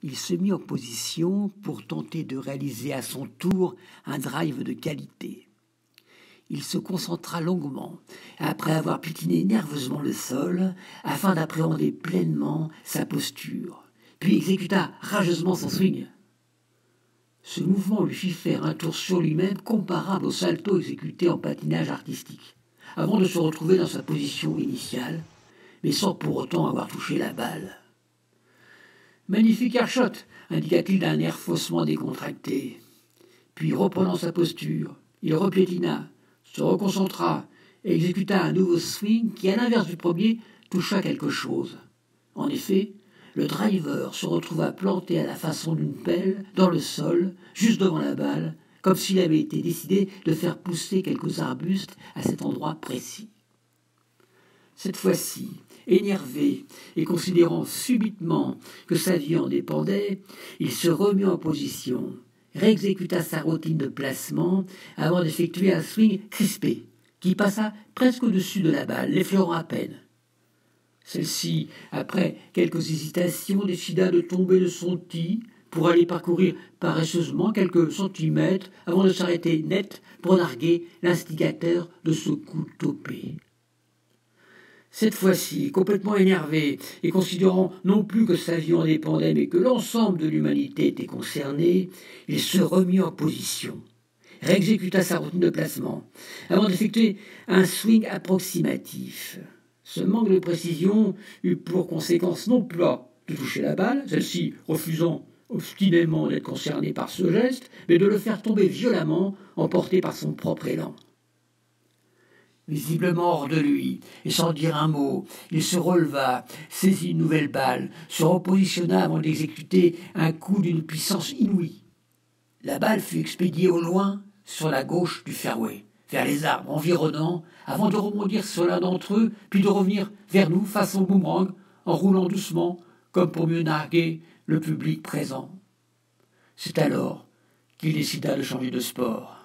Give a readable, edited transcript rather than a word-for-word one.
Il se mit en position pour tenter de réaliser à son tour un drive de qualité. Il se concentra longuement, après avoir piétiné nerveusement le sol, afin d'appréhender pleinement sa posture, puis exécuta rageusement son swing. Ce mouvement lui fit faire un tour sur lui-même comparable au salto exécuté en patinage artistique, avant de se retrouver dans sa position initiale, mais sans pour autant avoir touché la balle. « Magnifique airshot !» indiqua-t-il d'un air faussement décontracté. Puis, reprenant sa posture, il repiétina, se reconcentra et exécuta un nouveau swing qui, à l'inverse du premier, toucha quelque chose. En effet, le driver se retrouva planté à la façon d'une pelle dans le sol, juste devant la balle, comme s'il avait été décidé de faire pousser quelques arbustes à cet endroit précis. Cette fois-ci, énervé et considérant subitement que sa vie en dépendait, il se remit en position, réexécuta sa routine de placement avant d'effectuer un swing crispé qui passa presque au-dessus de la balle, l'effleurant à peine. Celle-ci, après quelques hésitations, décida de tomber de son tee pour aller parcourir paresseusement quelques centimètres avant de s'arrêter net pour narguer l'instigateur de ce coup topé. Cette fois-ci, complètement énervé et considérant non plus que sa vie en dépendait mais que l'ensemble de l'humanité était concerné, il se remit en position, réexécuta sa routine de placement, avant d'effectuer un swing approximatif. Ce manque de précision eut pour conséquence non pas de toucher la balle, celle-ci refusant obstinément d'être concernée par ce geste, mais de le faire tomber violemment, emporté par son propre élan. Visiblement hors de lui, et sans dire un mot, il se releva, saisit une nouvelle balle, se repositionna avant d'exécuter un coup d'une puissance inouïe. La balle fut expédiée au loin, sur la gauche du fairway, vers les arbres environnants, avant de rebondir sur l'un d'entre eux, puis de revenir vers nous façon boomerang, en roulant doucement, comme pour mieux narguer le public présent. C'est alors qu'il décida de changer de sport.